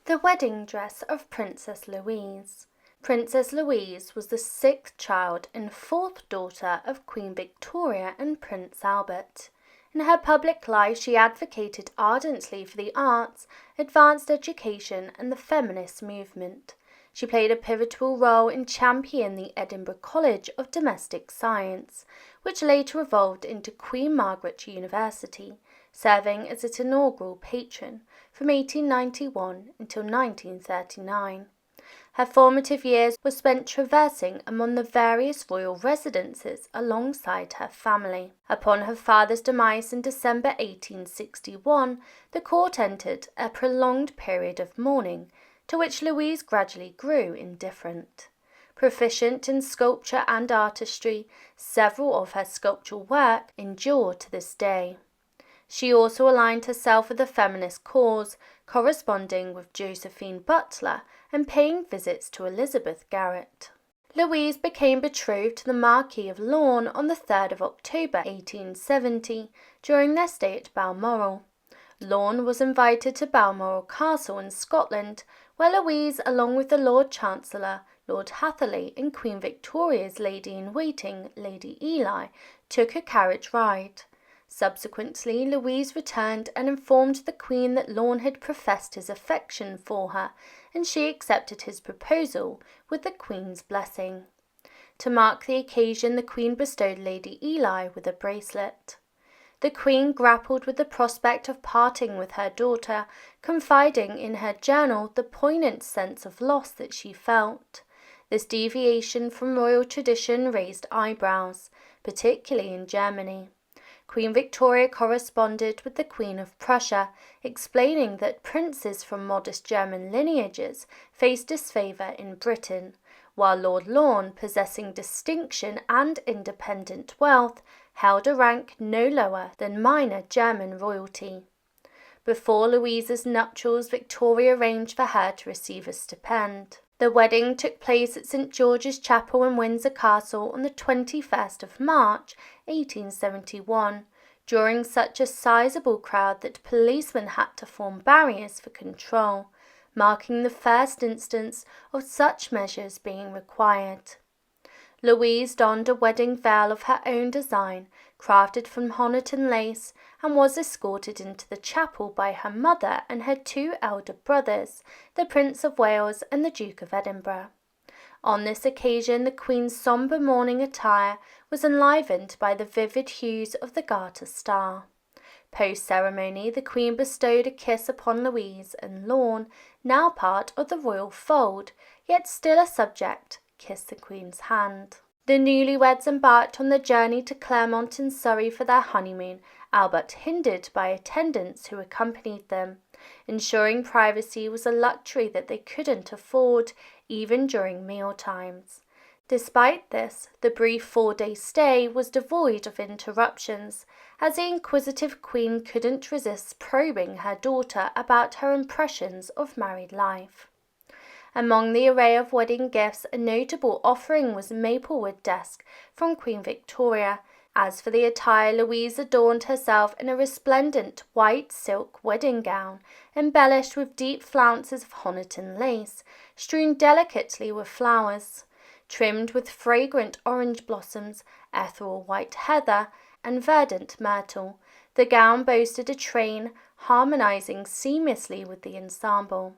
The wedding dress of Princess Louise. Princess Louise was the sixth child and fourth daughter of Queen Victoria and Prince Albert. In her public life, she advocated ardently for the arts, advanced education, and the feminist movement. She played a pivotal role in championing the Edinburgh College of Domestic Science, which later evolved into Queen Margaret University, serving as its inaugural patron from 1891 until 1939. Her formative years were spent traversing among the various royal residences alongside her family. Upon her father's demise in December 1861, the court entered a prolonged period of mourning, to which Louise gradually grew indifferent. Proficient in sculpture and artistry, several of her sculptural work endure to this day. She also aligned herself with the feminist cause, corresponding with Josephine Butler and paying visits to Elizabeth Garrett. Louise became betrothed to the Marquis of Lorne on the 3rd of October 1870 during their stay at Balmoral. Lorne was invited to Balmoral Castle in Scotland, where Louise, along with the Lord Chancellor, Lord Hatherley, and Queen Victoria's lady-in-waiting, Lady Ely, took a carriage ride. Subsequently, Louise returned and informed the Queen that Lorne had professed his affection for her, and she accepted his proposal with the Queen's blessing. To mark the occasion, the Queen bestowed Lady Ely with a bracelet. The Queen grappled with the prospect of parting with her daughter, confiding in her journal the poignant sense of loss that she felt. This deviation from royal tradition raised eyebrows, particularly in Germany. Queen Victoria corresponded with the Queen of Prussia, explaining that princes from modest German lineages faced disfavour in Britain, while Lord Lorne, possessing distinction and independent wealth, held a rank no lower than minor German royalty. Before Louise's nuptials, Victoria arranged for her to receive a stipend. The wedding took place at St George's Chapel in Windsor Castle on the 21st of March 1871, during such a sizable crowd that policemen had to form barriers for control, marking the first instance of such measures being required. Louise donned a wedding veil of her own design, crafted from Honiton lace, and was escorted into the chapel by her mother and her two elder brothers, the Prince of Wales and the Duke of Edinburgh. On this occasion, the Queen's sombre mourning attire was enlivened by the vivid hues of the Garter Star. Post-ceremony, the Queen bestowed a kiss upon Louise, and Lorne, now part of the royal fold, yet still a subject, kissed the Queen's hand. The newlyweds embarked on the journey to Claremont in Surrey for their honeymoon, albeit hindered by attendants who accompanied them. Ensuring privacy was a luxury that they couldn't afford, even during meal times. Despite this, the brief 4-day stay was devoid of interruptions, as the inquisitive Queen couldn't resist probing her daughter about her impressions of married life. Among the array of wedding gifts, a notable offering was a maplewood desk from Queen Victoria. As for the attire, Louise adorned herself in a resplendent white silk wedding gown, embellished with deep flounces of Honiton lace, strewn delicately with flowers. Trimmed with fragrant orange blossoms, ethereal white heather, and verdant myrtle, the gown boasted a train, harmonizing seamlessly with the ensemble.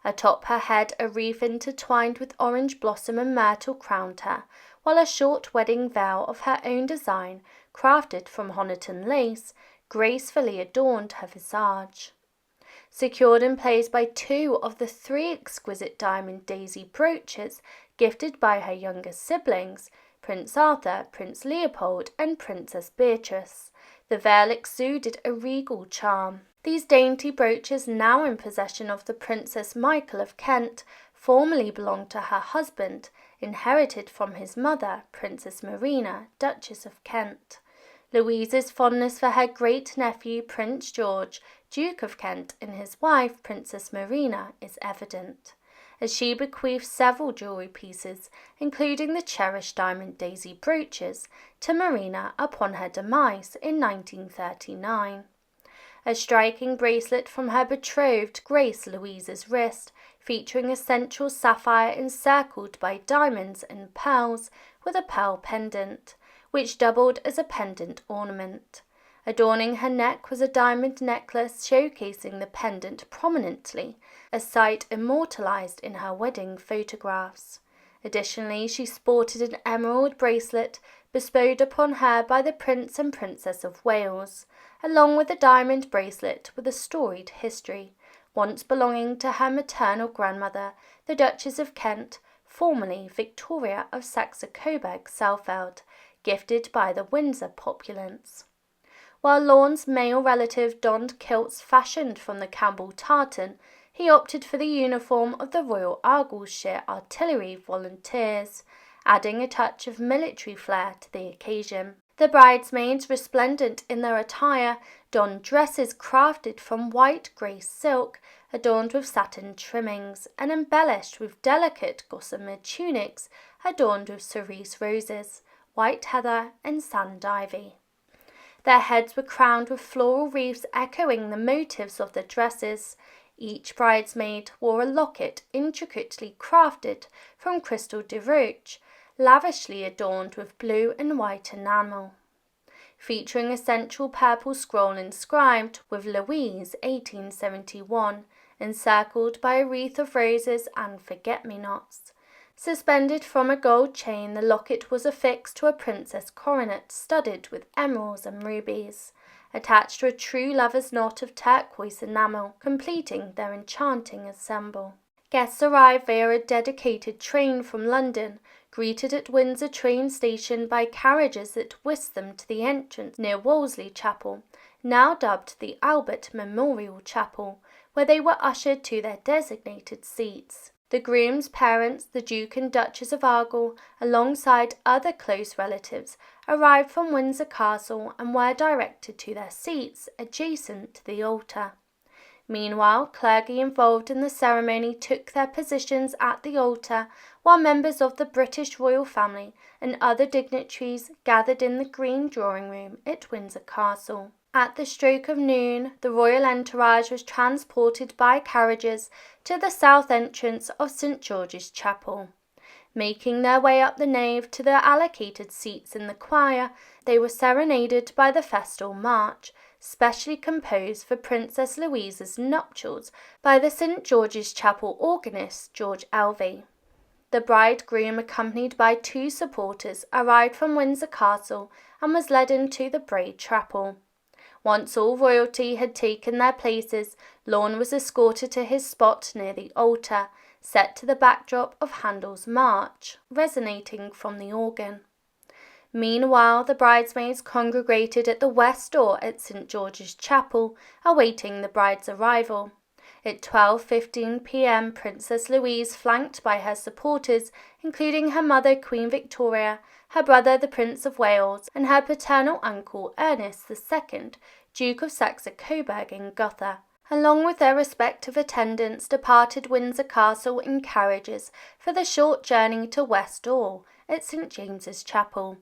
Atop her head, a wreath intertwined with orange blossom and myrtle crowned her, while a short wedding veil of her own design, crafted from Honiton lace, gracefully adorned her visage. Secured in place by 2 of the 3 exquisite diamond daisy brooches gifted by her younger siblings, Prince Arthur, Prince Leopold, and Princess Beatrice, the veil exuded a regal charm. These dainty brooches, now in possession of the Princess Michael of Kent, formerly belonged to her husband, inherited from his mother, Princess Marina, Duchess of Kent. Louise's fondness for her great-nephew, Prince George, Duke of Kent, and his wife, Princess Marina, is evident, as she bequeathed several jewellery pieces, including the cherished diamond daisy brooches, to Marina upon her demise in 1939. a striking bracelet from her betrothed graced Louise's wrist, featuring a central sapphire encircled by diamonds and pearls with a pearl pendant, which doubled as a pendant ornament. Adorning her neck was a diamond necklace showcasing the pendant prominently, a sight immortalized in her wedding photographs. Additionally, she sported an emerald bracelet bestowed upon her by the Prince and Princess of Wales, along with a diamond bracelet with a storied history, once belonging to her maternal grandmother, the Duchess of Kent, formerly Victoria of Saxe-Coburg-Saalfeld, gifted by the Windsor populace. While Lorne's male relative donned kilts fashioned from the Campbell tartan, he opted for the uniform of the Royal Argyllshire Artillery Volunteers, adding a touch of military flair to the occasion. The bridesmaids, resplendent in their attire, donned dresses crafted from white grey silk, adorned with satin trimmings, and embellished with delicate gossamer tunics adorned with cerise roses, white heather, and sand ivy. Their heads were crowned with floral wreaths echoing the motifs of the dresses. Each bridesmaid wore a locket intricately crafted from crystal de roche, lavishly adorned with blue and white enamel, featuring a central purple scroll inscribed with Louise 1871, encircled by a wreath of roses and forget-me-nots. Suspended from a gold chain, the locket was affixed to a princess coronet studded with emeralds and rubies, attached to a true lover's knot of turquoise enamel, completing their enchanting ensemble. Guests arrived via a dedicated train from London, greeted at Windsor train station by carriages that whisked them to the entrance near Wolsey Chapel, now dubbed the Albert Memorial Chapel, where they were ushered to their designated seats. The groom's parents, the Duke and Duchess of Argyll, alongside other close relatives, arrived from Windsor Castle and were directed to their seats adjacent to the altar. Meanwhile, clergy involved in the ceremony took their positions at the altar, while members of the British royal family and other dignitaries gathered in the green drawing room at Windsor Castle. At the stroke of noon, the royal entourage was transported by carriages to the south entrance of St. George's Chapel. Making their way up the nave to their allocated seats in the choir, they were serenaded by the festal march, specially composed for Princess Louise's nuptials by the St. George's Chapel organist George Elvey. The bridegroom, accompanied by two supporters, arrived from Windsor Castle and was led into the Braid Chapel. Once all royalty had taken their places, Lorne was escorted to his spot near the altar, set to the backdrop of Handel's March, resonating from the organ. Meanwhile, the bridesmaids congregated at the west door at St. George's Chapel, awaiting the bride's arrival. At 12:15 p.m, Princess Louise, flanked by her supporters, including her mother Queen Victoria, her brother the Prince of Wales, and her paternal uncle Ernest II, Duke of Saxe-Coburg and Gotha, along with their respective attendants, departed Windsor Castle in carriages for the short journey to West Door at St. James's Chapel.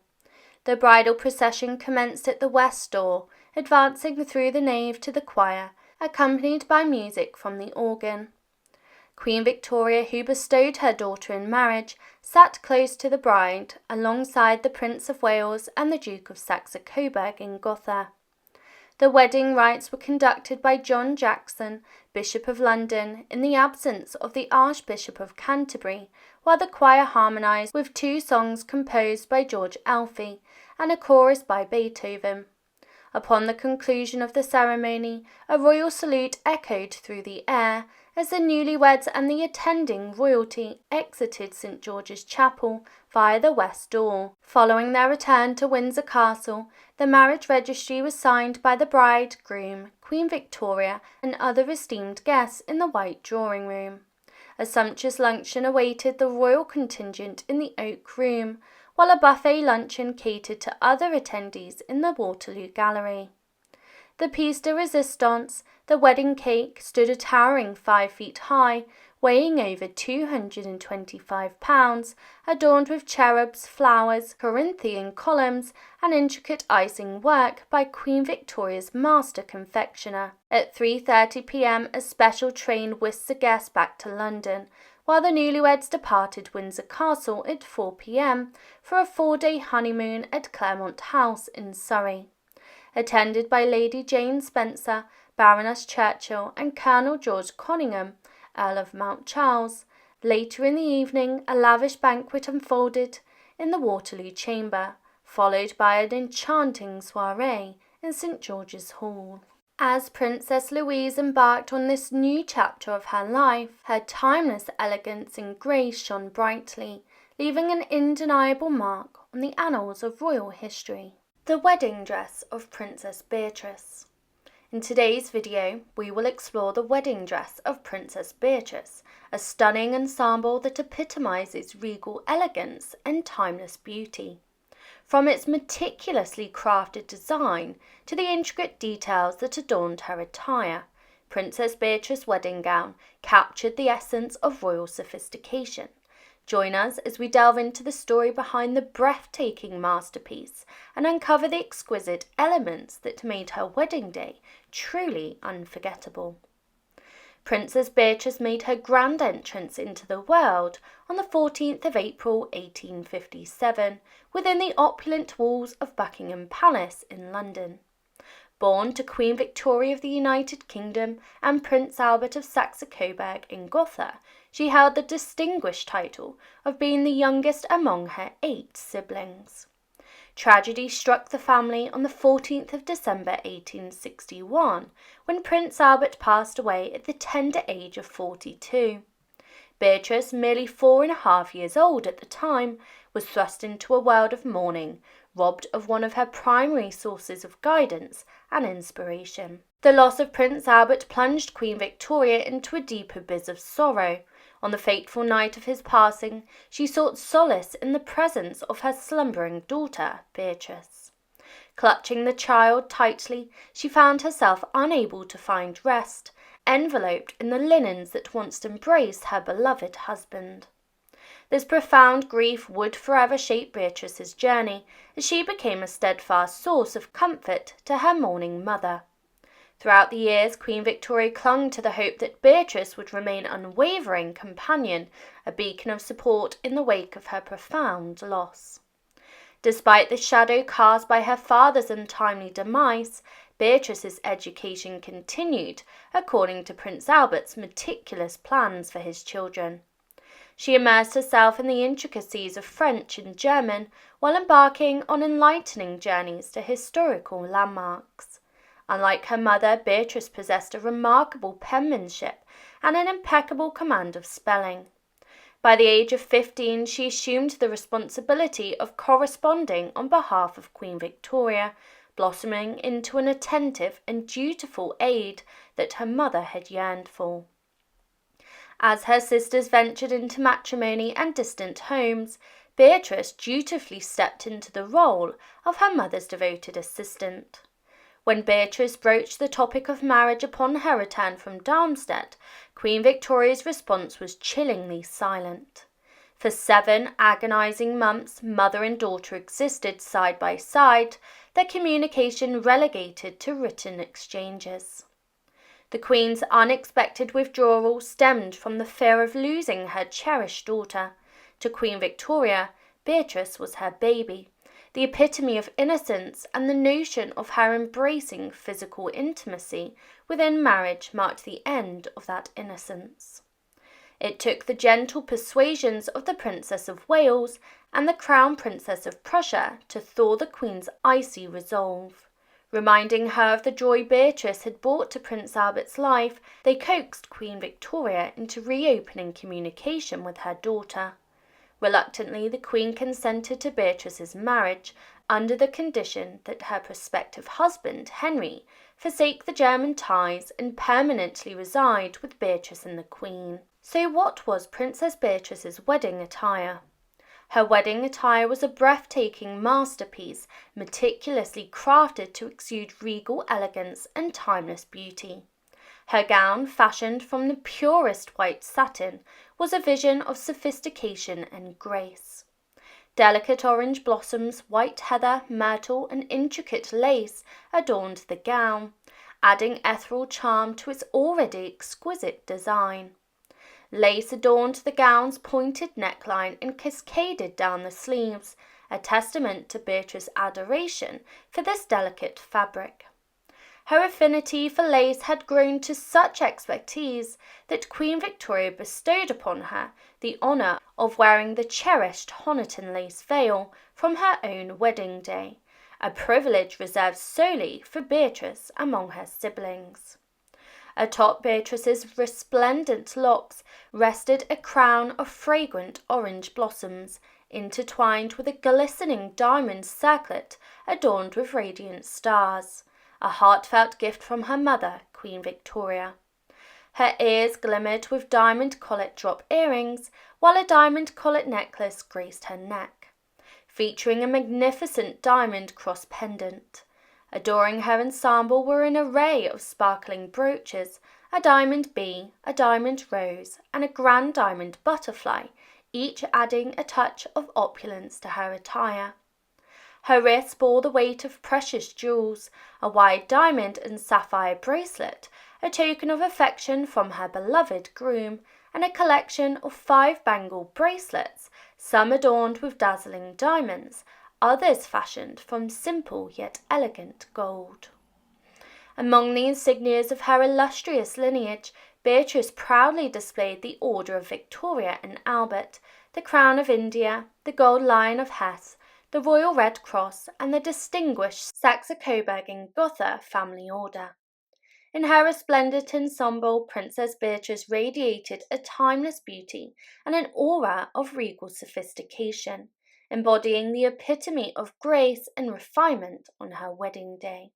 The bridal procession commenced at the west door, advancing through the nave to the choir, accompanied by music from the organ. Queen Victoria, who bestowed her daughter in marriage, sat close to the bride, alongside the Prince of Wales and the Duke of Saxe-Coburg in Gotha. The wedding rites were conducted by John Jackson, Bishop of London, in the absence of the Archbishop of Canterbury, while the choir harmonized with two songs composed by George Elfie and a chorus by Beethoven. Upon the conclusion of the ceremony, a royal salute echoed through the air as the newlyweds and the attending royalty exited St. George's Chapel via the west door. Following their return to Windsor Castle, the marriage registry was signed by the bride, groom, Queen Victoria, and other esteemed guests in the white drawing room. A sumptuous luncheon awaited the royal contingent in the Oak Room, while a buffet luncheon catered to other attendees in the Waterloo Gallery. The piece de resistance, the wedding cake, stood a towering 5 feet high, weighing over 225 pounds, adorned with cherubs, flowers, Corinthian columns, and intricate icing work by Queen Victoria's master confectioner. At 3:30 p.m, a special train whisked the guests back to London, while the newlyweds departed Windsor Castle at 4 p.m. for a 4-day honeymoon at Claremont House in Surrey. Attended by Lady Jane Spencer, Baroness Churchill, and Colonel George Conyngham, Earl of Mount Charles. Later in the evening, a lavish banquet unfolded in the Waterloo Chamber, followed by an enchanting soiree in St George's Hall. As Princess Louise embarked on this new chapter of her life, her timeless elegance and grace shone brightly, leaving an undeniable mark on the annals of royal history. The wedding dress of Princess Beatrice. In today's video, we will explore the wedding dress of Princess Beatrice, a stunning ensemble that epitomizes regal elegance and timeless beauty. From its meticulously crafted design to the intricate details that adorned her attire, Princess Beatrice's wedding gown captured the essence of royal sophistication. Join us as we delve into the story behind the breathtaking masterpiece and uncover the exquisite elements that made her wedding day truly unforgettable. Princess Beatrice made her grand entrance into the world on the 14th of April 1857 within the opulent walls of Buckingham Palace in London. Born to Queen Victoria of the United Kingdom and Prince Albert of Saxe-Coburg in Gotha, she held the distinguished title of being the youngest among her 8 siblings. Tragedy struck the family on the 14th of December 1861, when Prince Albert passed away at the tender age of 42. Beatrice, merely 4.5 years old at the time, was thrust into a world of mourning, robbed of one of her primary sources of guidance and inspiration. The loss of Prince Albert plunged Queen Victoria into a deep abyss of sorrow. On the fateful night of his passing, she sought solace in the presence of her slumbering daughter, Beatrice. Clutching the child tightly, she found herself unable to find rest, enveloped in the linens that once embraced her beloved husband. This profound grief would forever shape Beatrice's journey, as she became a steadfast source of comfort to her mourning mother. Throughout the years, Queen Victoria clung to the hope that Beatrice would remain an unwavering companion, a beacon of support in the wake of her profound loss. Despite the shadow cast by her father's untimely demise, Beatrice's education continued, according to Prince Albert's meticulous plans for his children. She immersed herself in the intricacies of French and German while embarking on enlightening journeys to historical landmarks. Unlike her mother, Beatrice possessed a remarkable penmanship and an impeccable command of spelling. By the age of 15, she assumed the responsibility of corresponding on behalf of Queen Victoria, blossoming into an attentive and dutiful aide that her mother had yearned for. As her sisters ventured into matrimony and distant homes, Beatrice dutifully stepped into the role of her mother's devoted assistant. When Beatrice broached the topic of marriage upon her return from Darmstadt, Queen Victoria's response was chillingly silent. For 7 agonizing months, mother and daughter existed side by side, their communication relegated to written exchanges. The Queen's unexpected withdrawal stemmed from the fear of losing her cherished daughter. To Queen Victoria, Beatrice was her baby, the epitome of innocence, and the notion of her embracing physical intimacy within marriage marked the end of that innocence. It took the gentle persuasions of the Princess of Wales and the Crown Princess of Prussia to thaw the Queen's icy resolve. Reminding her of the joy Beatrice had brought to Prince Albert's life, they coaxed Queen Victoria into reopening communication with her daughter. Reluctantly, the Queen consented to Beatrice's marriage under the condition that her prospective husband, Henry, forsake the German ties and permanently reside with Beatrice and the Queen. So what was Princess Beatrice's wedding attire? Her wedding attire was a breathtaking masterpiece, meticulously crafted to exude regal elegance and timeless beauty. Her gown, fashioned from the purest white satin, was a vision of sophistication and grace. Delicate orange blossoms, white heather, myrtle, and intricate lace adorned the gown, adding ethereal charm to its already exquisite design. Lace adorned the gown's pointed neckline and cascaded down the sleeves, a testament to Beatrice's adoration for this delicate fabric. Her affinity for lace had grown to such expertise that Queen Victoria bestowed upon her the honour of wearing the cherished Honiton lace veil from her own wedding day, a privilege reserved solely for Beatrice among her siblings. Atop Beatrice's resplendent locks rested a crown of fragrant orange blossoms, intertwined with a glistening diamond circlet adorned with radiant stars, a heartfelt gift from her mother, Queen Victoria. Her ears glimmered with diamond collet drop earrings, while a diamond collet necklace graced her neck, featuring a magnificent diamond cross pendant. Adoring her ensemble were an array of sparkling brooches, a diamond bee, a diamond rose, and a grand diamond butterfly, each adding a touch of opulence to her attire. Her wrists bore the weight of precious jewels, a wide diamond and sapphire bracelet, a token of affection from her beloved groom, and a collection of 5 bangle bracelets, some adorned with dazzling diamonds, others fashioned from simple yet elegant gold. Among the insignias of her illustrious lineage, Beatrice proudly displayed the Order of Victoria and Albert, the Crown of India, the Gold Lion of Hesse, the Royal Red Cross, and the distinguished Saxe-Coburg and Gotha family order. In her resplendent ensemble, Princess Beatrice radiated a timeless beauty and an aura of regal sophistication, embodying the epitome of grace and refinement on her wedding day.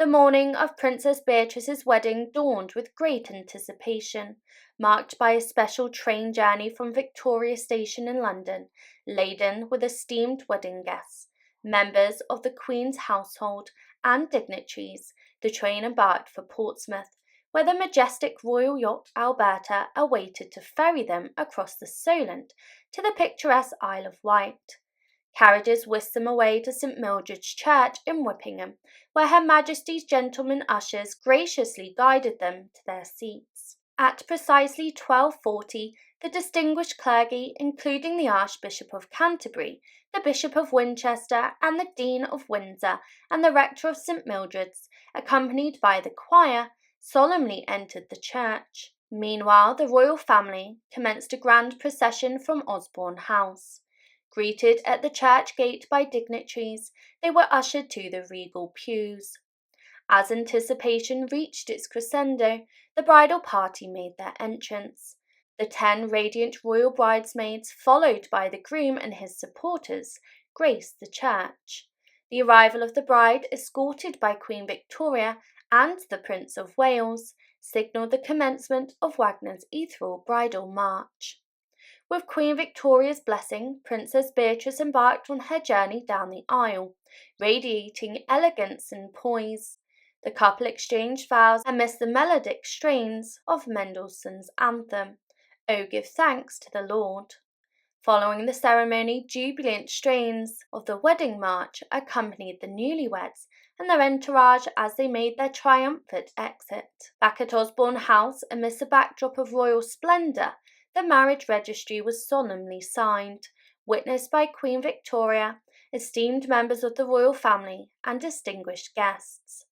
The morning of Princess Beatrice's wedding dawned with great anticipation, marked by a special train journey from Victoria Station in London, laden with esteemed wedding guests, members of the Queen's household, and dignitaries. The train embarked for Portsmouth, where the majestic royal yacht Alberta awaited to ferry them across the Solent to the picturesque Isle of Wight. Carriages whisked them away to St. Mildred's Church in Whippingham, where Her Majesty's gentlemen ushers graciously guided them to their seats. At precisely 12:40, the distinguished clergy, including the Archbishop of Canterbury, the Bishop of Winchester, and the Dean of Windsor, and the Rector of St. Mildred's, accompanied by the choir, solemnly entered the church. Meanwhile, the royal family commenced a grand procession from Osborne House. Greeted at the church gate by dignitaries, they were ushered to the regal pews. As anticipation reached its crescendo, the bridal party made their entrance. The 10 radiant royal bridesmaids, followed by the groom and his supporters, graced the church. The arrival of the bride, escorted by Queen Victoria and the Prince of Wales, signalled the commencement of Wagner's ethereal bridal march. With Queen Victoria's blessing, Princess Beatrice embarked on her journey down the aisle, radiating elegance and poise. The couple exchanged vows amidst the melodic strains of Mendelssohn's anthem, "O Give Thanks to the Lord." Following the ceremony, jubilant strains of the wedding march accompanied the newlyweds and their entourage as they made their triumphant exit. Back at Osborne House, amidst a backdrop of royal splendour, the marriage registry was solemnly signed, witnessed by Queen Victoria, esteemed members of the royal family, and distinguished guests.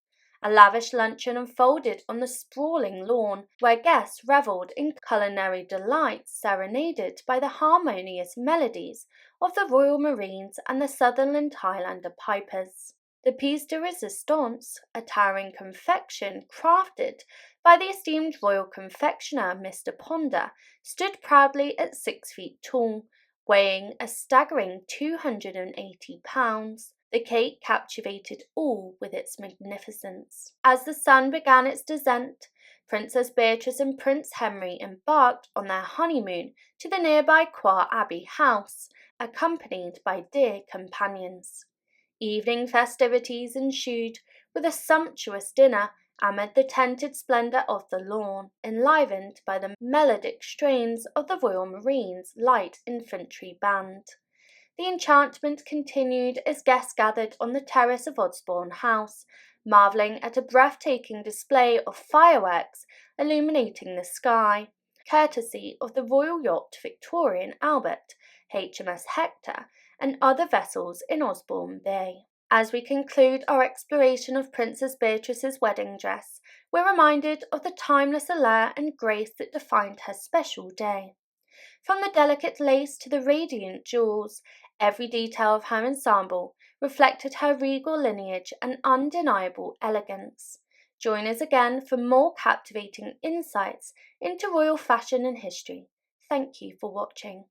A lavish luncheon unfolded on the sprawling lawn, where guests revelled in culinary delights serenaded by the harmonious melodies of the Royal Marines and the Sutherland Highlander pipers. The piece de resistance, a towering confection crafted by the esteemed royal confectioner Mr. Ponder, stood proudly at 6 feet tall, weighing a staggering 280 pounds. The cake captivated all with its magnificence. As the sun began its descent, Princess Beatrice and Prince Henry embarked on their honeymoon to the nearby Croix Abbey house, accompanied by dear companions. Evening festivities ensued, with a sumptuous dinner amid the tented splendour of the lawn, enlivened by the melodic strains of the Royal Marines' light infantry band. The enchantment continued as guests gathered on the terrace of Osborne House, marvelling at a breathtaking display of fireworks illuminating the sky, courtesy of the royal yacht Victoria and Albert, HMS Hector, and other vessels in Osborne Bay. As we conclude our exploration of Princess Beatrice's wedding dress, we're reminded of the timeless allure and grace that defined her special day. From the delicate lace to the radiant jewels, every detail of her ensemble reflected her regal lineage and undeniable elegance. Join us again for more captivating insights into royal fashion and history. Thank you for watching.